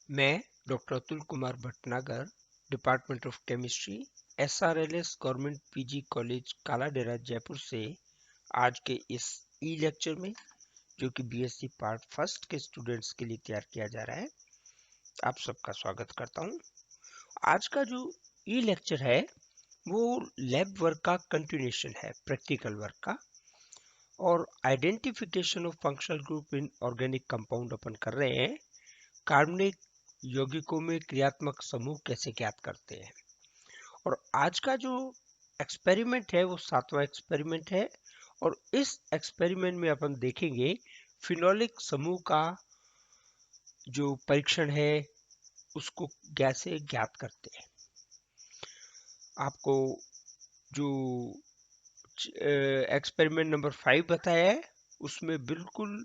मैं doctor Atul Kumar Bhatnagar, department of chemistry, SRLS government PG college Kaladera Jaipur से आज के इस ई लेक्चर में, जो कि बीएससी पार्ट फर्स्ट के स्टूडेंट्स के लिए तैयार किया जा रहा है, आप सबका स्वागत करता हूं। आज का जो ई लेक्चर है वो लैब वर्क का कंटिन्यूएशन है, प्रैक्टिकल वर्क का, और identification of functional group in organic compound अपन कर रहे हैं। कार्बनिक यौगिकों में क्रियात्मक समूह कैसे ज्ञात करते हैं। और आज का जो एक्सपेरिमेंट है वो 7वां एक्सपेरिमेंट है, और इस एक्सपेरिमेंट में अपन देखेंगे फिनोलिक समूह का जो परीक्षण है उसको कैसे ज्ञात करते हैं। आपको जो एक्सपेरिमेंट नंबर 5 बताया है उसमें बिल्कुल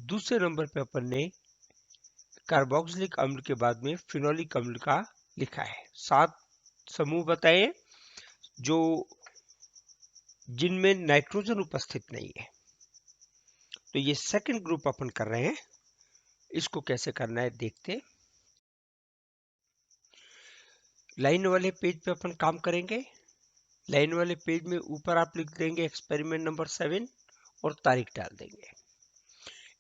दूसरे नंबर पे अपन ने कार्बोक्सिलिक अम्ल के बाद में फिनोलिक अम्ल का लिखा है। 7 समूह बताए जो जिनमें नाइट्रोजन उपस्थित नहीं है। तो ये सेकंड ग्रुप अपन कर रहे हैं, इसको कैसे करना है देखते। लाइन वाले पेज पे अपन काम करेंगे। लाइन वाले पेज में ऊपर आप लिख देंगे एक्सपेरिमेंट नंबर 7 और तारीख डाल देंगे।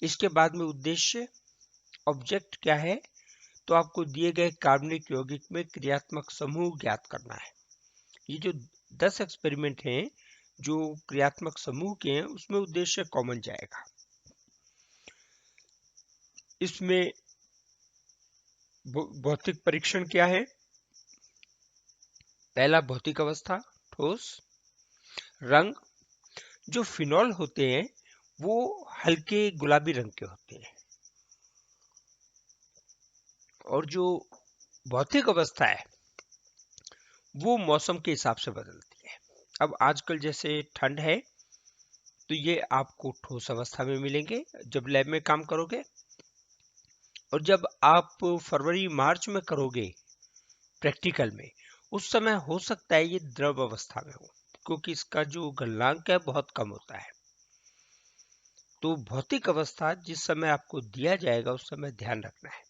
इसके बाद में उद्देश्य, ऑब्जेक्ट क्या है, तो आपको दिए गए कार्बनिक यौगिक में क्रियात्मक समूह ज्ञात करना है। ये जो 10 एक्सपेरिमेंट हैं जो क्रियात्मक समूह के हैं उसमें उद्देश्य कॉमन जाएगा। इसमें भौतिक परीक्षण क्या है। पहला, भौतिक अवस्था, ठोस। रंग, जो फिनॉल होते हैं वो हल्के गुलाबी रंग के होते हैं। और जो भौतिक अवस्था है वो मौसम के हिसाब से बदलती है। अब आजकल जैसे ठंड है तो ये आपको ठोस अवस्था में मिलेंगे जब लैब में काम करोगे, और जब आप फरवरी मार्च में करोगे प्रैक्टिकल में, उस समय हो सकता है ये द्रव अवस्था में हो, क्योंकि इसका जो गलनांक है बहुत कम होता है। तो भौतिक अवस्था जिस समय आपको दिया जाएगा उस समय ध्यान रखना है।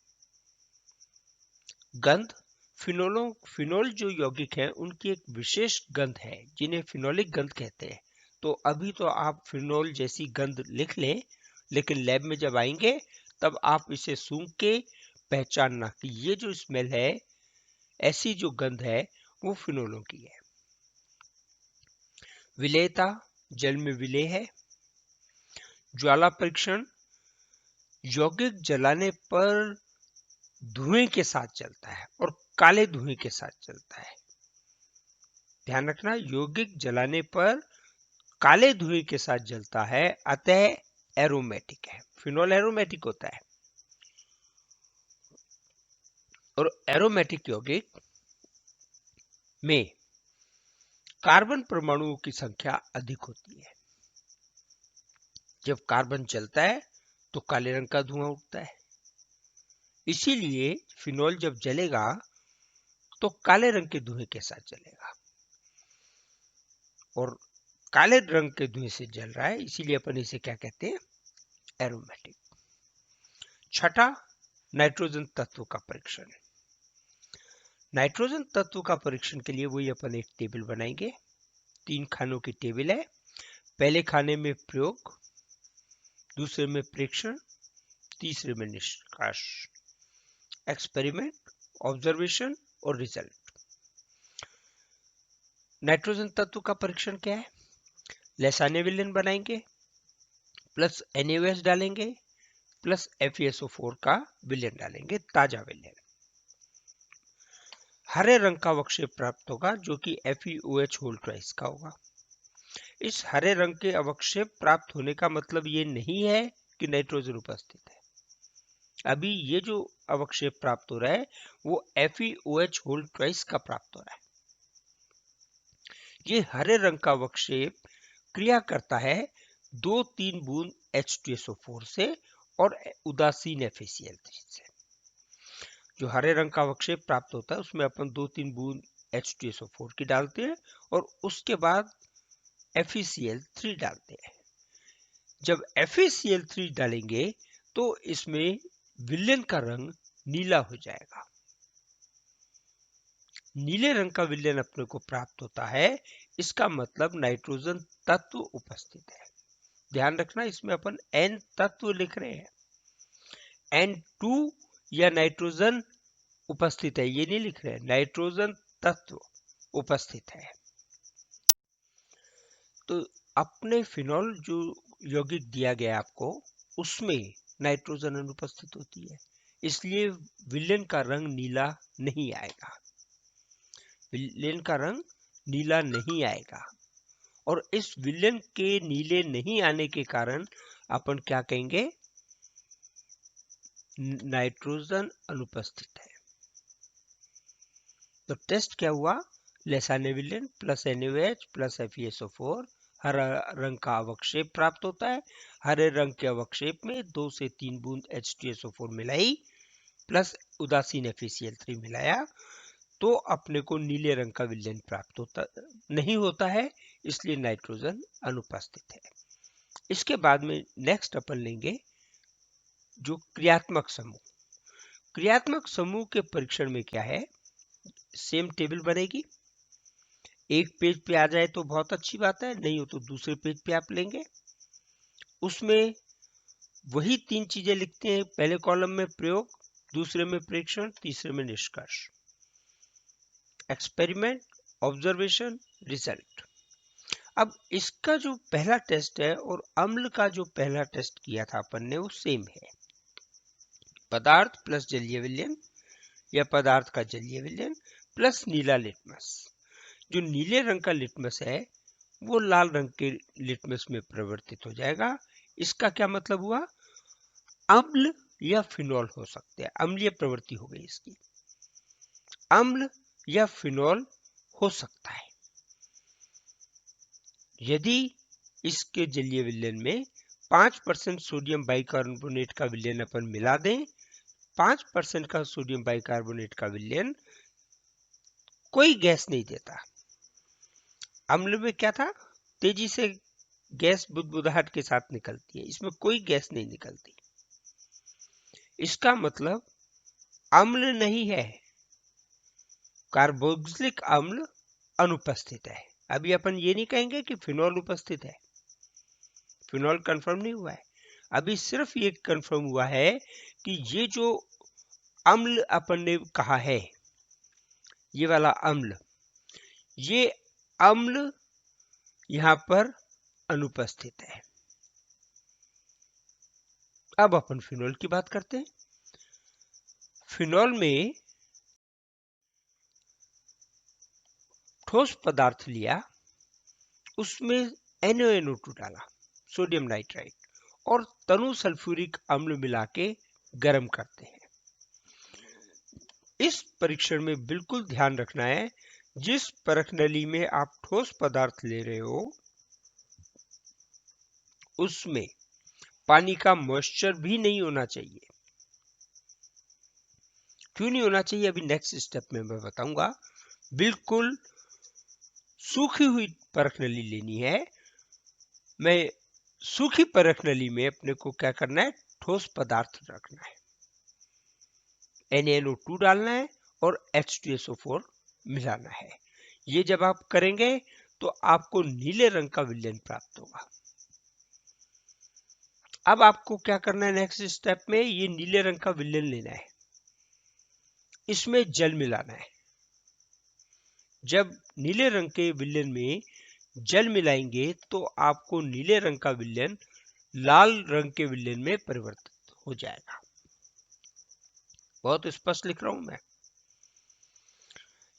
गंध, फिनोल जो यौगिक है उनकी एक विशेष गंध है जिन्हें फिनोलिक गंध कहते हैं। तो अभी तो आप फिनोल जैसी गंध लिख लें, लेकिन लैब में जब आएंगे तब आप इसे सूंघ के पहचानना कि ये जो स्मेल है, ऐसी जो गंध है वो फिनोलों की है। विलेयता, जल में विलेय है। ज्वाला परीक्षण, यौगिक जलाने पर धुएं के साथ चलता है और काले धुएं के साथ चलता है। ध्यान रखना, यौगिक जलाने पर काले धुएं के साथ जलता है, अतः एरोमेटिक है। फिनोल एरोमेटिक होता है, और एरोमेटिक यौगिक में कार्बन परमाणुओं की संख्या अधिक होती है। जब कार्बन जलता है तो काले रंग का धुआं उठता है, इसीलिए फिनोल जब जलेगा तो काले रंग के धुएं के साथ जलेगा, और काले रंग के धुएं से जल रहा है, इसीलिए अपन इसे क्या कहते हैं, एरोमेटिक। छठा, नाइट्रोजन तत्व का परीक्षण। नाइट्रोजन तत्व का परीक्षण के लिए वही अपन एक टेबल बनाएंगे। 3 खानों की टेबल है। पहले खाने में प्रयोग, दूसरे में प्रेक्षण, तीसरे में निष्कर्ष। एक्सपेरिमेंट, ऑब्जर्वेशन और रिजल्ट। नाइट्रोजन तत्व का परीक्षण क्या है, लैसाने विलेन बनाएंगे, प्लस NaOH डालेंगे, प्लस FeSO4 का विलेन डालेंगे, ताजा विलेन। हरे रंग का अवक्षेप प्राप्त होगा जो कि FeOH होल ट्वाइस का होगा। इस हरे रंग के अवक्षेप प्राप्त होने का मतलब ये नहीं है कि नाइट्रोजन उपस्थित है। अभी ये जो अवक्षेप प्राप्त हो रहा है वो FeOH होल ट्वाइस का प्राप्त हो रहा है। ये हरे रंग का अवक्षेप क्रिया करता है 2-3 बूंद H2SO4 से और उदासीन FeCl3 से। जो हरे रंग का अवक्षेप प्राप्त होता है उसमें अपन 2-3 बूंद H2SO4 की डालते हैं और उसके बाद FeCl3 डालते हैं। जब FeCl3 डालेंगे तो इसमें विलेन का रंग नीला हो जाएगा। नीले रंग का विलयन अपने को प्राप्त होता है, इसका मतलब नाइट्रोजन तत्व उपस्थित है। ध्यान रखना, इसमें अपन N तत्व लिख रहे हैं, N2 या नाइट्रोजन उपस्थित है ये नहीं लिख रहे हैं, नाइट्रोजन तत्व उपस्थित है। तो अपने फिनॉल जो यौगिक दिया गया आपको, उसमें नाइट्रोजन अनुपस्थित होती है, इसलिए विलयन का रंग नीला नहीं आएगा। विलयन का रंग नीला नहीं आएगा, और इस विलयन के नीले नहीं आने के कारण अपन क्या कहेंगे, नाइट्रोजन अनुपस्थित है। तो टेस्ट क्या हुआ, लेसाने विलयन प्लस NaOH प्लस FeSO4, हरा रंग का अवक्षेप प्राप्त होता है। हरे रंग के अवक्षेप में 2 से 3 बूंद H2SO4 मिलाई प्लस उदासीन FeCl3 मिलाया, तो अपने को नीले रंग का विलयन प्राप्त होता नहीं होता है, इसलिए नाइट्रोजन अनुपस्थित है। इसके बाद में नेक्स्ट अपन लेंगे जो क्रियात्मक समूह। क्रियात्मक समूह के परीक्षण में क्या है, सेम टेबल बनेगी, एक पेज पे आ जाए तो बहुत अच्छी बात है, नहीं हो तो दूसरे पेज पे आप लेंगे। उसमें वही 3 चीजें लिखते हैं, पहले कॉलम में प्रयोग, दूसरे में प्रेक्षण, तीसरे में निष्कर्ष। Experiment, observation, result. अब इसका जो पहला टेस्ट है और अम्ल का जो पहला टेस्ट किया था अपन ने, वो सेम है, पदार्थ प्लस जलीय विलयन या पदार्थ का जलीय विलयन प्लस नीला लिटमस। जो नीले रंग का लिटमस है वो लाल रंग के लिटमस में परिवर्तित हो जाएगा। इसका क्या मतलब हुआ, अम्ल या फिनॉल हो सकते हैं, अम्लीय प्रवृत्ति हो गई इसकी, अम्ल या फिनॉल हो सकता है। यदि इसके जलीय विलयन में 5% सोडियम बाइकार्बोनेट का विलयन अपन मिला दें, 5% का सोडियम बाइकार्बोनेट का विलयन कोई गैस नहीं देता। अम्ल में क्या था, तेजी से गैस बुदबुदाहट के साथ निकलती है, इसमें कोई गैस नहीं निकलती। इसका मतलब अम्ल नहीं है, कार्बोक्सिलिक अम्ल अनुपस्थित है। अभी अपन ये नहीं कहेंगे कि फिनॉल उपस्थित है, फिनॉल कंफर्म नहीं हुआ है, अभी सिर्फ ये कंफर्म हुआ है कि ये जो अम्ल अपन ने कहा है, ये वाला अम्ल, ये अम्ल यहां पर अनुपस्थित है। अब अपन फिनॉल की बात करते हैं। फिनॉल में ठोस पदार्थ लिया, उसमें NaNO2 डाला, सोडियम नाइट्राइट, और तनु सल्फ्यूरिक अम्ल मिला के गर्म करते हैं। इस परीक्षण में बिल्कुल ध्यान रखना है, जिस परख नली में आप ठोस पदार्थ ले रहे हो उसमें पानी का मॉइस्चर भी नहीं होना चाहिए। क्यों नहीं होना चाहिए, अभी नेक्स्ट स्टेप में मैं बताऊंगा। बिल्कुल सूखी हुई परख नली लेनी है। मैं सूखी परख नली में अपने को क्या करना है, ठोस पदार्थ रखना है, NaNO2 डालना है और H2SO4 मिलाना है। ये जब आप करेंगे तो आपको नीले रंग का विलयन प्राप्त होगा। अब आपको क्या करना है, नेक्स्ट स्टेप में ये नीले रंग का विलयन लेना है, इसमें जल मिलाना है। जब नीले रंग के विलयन में जल मिलाएंगे तो आपको नीले रंग का विलयन लाल रंग के विलयन में परिवर्तित हो जाएगा। बहुत स्पष्ट लिख रहा हूं मैं।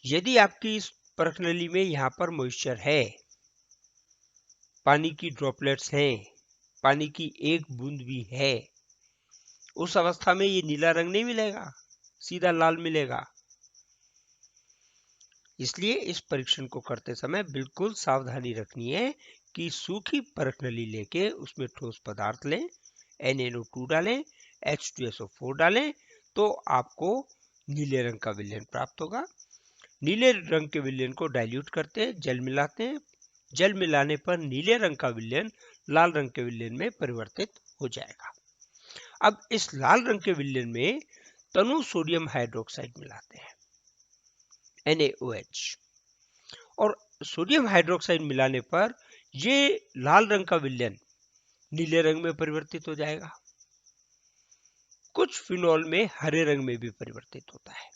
यदि आपकी इस परख नली में यहां पर मॉइस्चर है, पानी की ड्रॉपलेट्स हैं, पानी की एक बूंद भी है, उस अवस्था में ये नीला रंग नहीं मिलेगा, सीधा लाल मिलेगा। इसलिए इस परीक्षण को करते समय बिल्कुल सावधानी रखनी है कि सूखी परख नली लेके उसमें ठोस पदार्थ लें, NaNO2 डालें, H2SO4 डालें, तो आपको नीले रंग का विलयन प्राप्त होगा। नीले रंग के विलयन को डाइल्यूट करते हैं, जल मिलाते हैं, जल मिलाने पर नीले रंग का विलयन लाल रंग के विलयन में परिवर्तित हो जाएगा। अब इस लाल रंग के विलयन में तनु सोडियम हाइड्रोक्साइड मिलाते हैं NaOH। और सोडियम हाइड्रोक्साइड मिलाने पर ये लाल रंग का विलयन नीले रंग में परिवर्तित हो जाएगा। कुछ फिनॉल में हरे रंग में भी परिवर्तित होता है,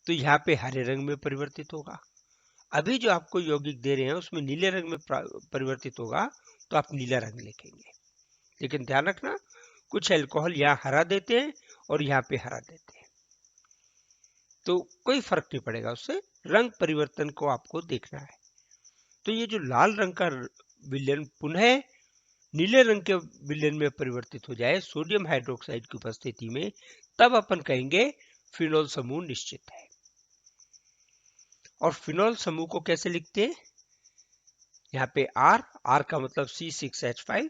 तो यहाँ पे हरे रंग में परिवर्तित होगा। अभी जो आपको यौगिक दे रहे हैं उसमें नीले रंग में परिवर्तित होगा, तो आप नीला रंग लिखेंगे। लेकिन ध्यान रखना, कुछ अल्कोहल यहाँ हरा देते हैं और यहाँ पे हरा देते हैं, तो कोई फर्क नहीं पड़ेगा, उससे रंग परिवर्तन को आपको देखना है। तो ये जो लाल रंग का विलयन पुनः नीले रंग के विलयन में परिवर्तित हो जाए सोडियम हाइड्रोक्साइड की उपस्थिति में, तब अपन कहेंगे फिनॉल समूह निश्चित है। और फिनॉल समूह को कैसे लिखते हैं? यहाँ पे R का मतलब C6H5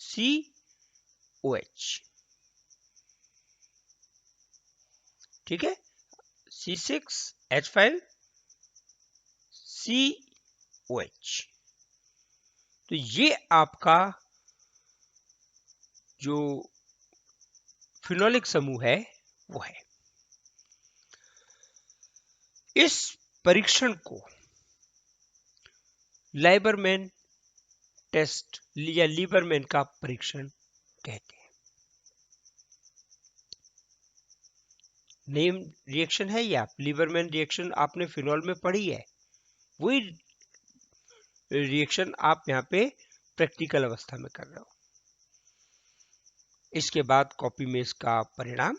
COH, ठीक है, C6H5 COH। तो ये आपका जो फिनोलिक समूह है वो है। इस परीक्षण को लाइबरमैन टेस्ट या लीबरमैन का परीक्षण कहते हैं। नेम रिएक्शन है या लीबरमैन रिएक्शन आपने फिनॉल में पढ़ी है, वही रिएक्शन आप यहाँ पे प्रैक्टिकल अवस्था में कर रहे हो। इसके बाद कॉपी में इसका परिणाम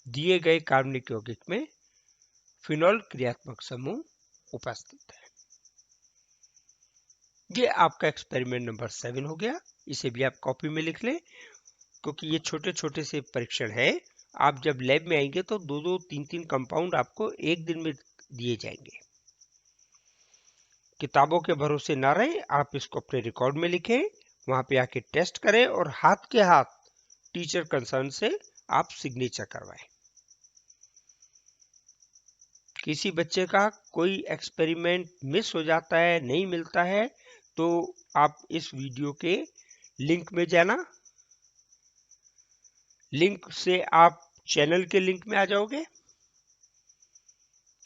दिए गए कार्बनिक यौगिक में फिनॉल क्रियात्मक समूह उपस्थित है। ये आपका एक्सपेरिमेंट नंबर 7 हो गया। इसे भी आप कॉपी में लिख लें, क्योंकि ये छोटे छोटे से परीक्षण है। आप जब लैब में आएंगे तो 2-2, 3-3 कंपाउंड आपको एक दिन में दिए जाएंगे। किताबों के भरोसे ना रहे, आप इसको अपने रिकॉर्ड में लिखें, वहां पे आके टेस्ट करें और हाथ के हाथ टीचर कंसर्न से आप सिग्नेचर करवाएं। किसी बच्चे का कोई एक्सपेरिमेंट मिस हो जाता है, नहीं मिलता है, तो आप इस वीडियो के लिंक में जाना, लिंक से आप चैनल के लिंक में आ जाओगे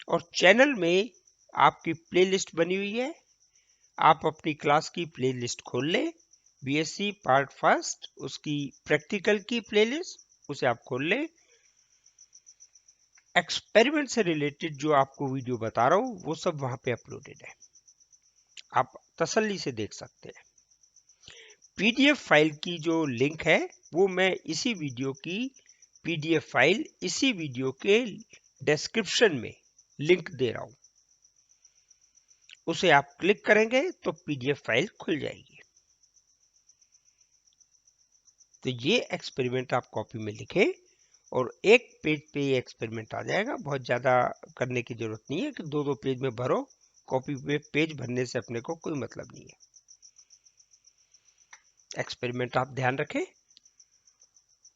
और चैनल में आपकी प्लेलिस्ट बनी हुई है। आप अपनी क्लास की प्लेलिस्ट खोल लें, बीएससी पार्ट फर्स्ट, उसकी प्रैक्टिकल की प्लेलिस्ट, उसे आप खोल लें। एक्सपेरिमेंट से रिलेटेड जो आपको वीडियो बता रहा हूं वो सब वहां पे अपलोडेड है, आप तसल्ली से देख सकते हैं। पीडीएफ फाइल की जो लिंक है वो मैं इसी वीडियो की पीडीएफ फाइल इसी वीडियो के डिस्क्रिप्शन में लिंक दे रहा हूं, उसे आप क्लिक करेंगे तो पीडीएफ फाइल खुल जाएगी। तो ये एक्सपेरिमेंट आप कॉपी में लिखें और एक पेज पे ये एक्सपेरिमेंट आ जाएगा। बहुत ज्यादा करने की जरूरत नहीं है कि 2-2 पेज में भरो, कॉपी पे पेज भरने से अपने को कोई मतलब नहीं है। एक्सपेरिमेंट आप ध्यान रखें।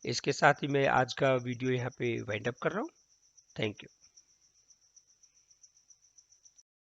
इसके साथ ही मैं आज का वीडियो यहाँ पे वाइंड अप कर रहा हूँ। Thank you.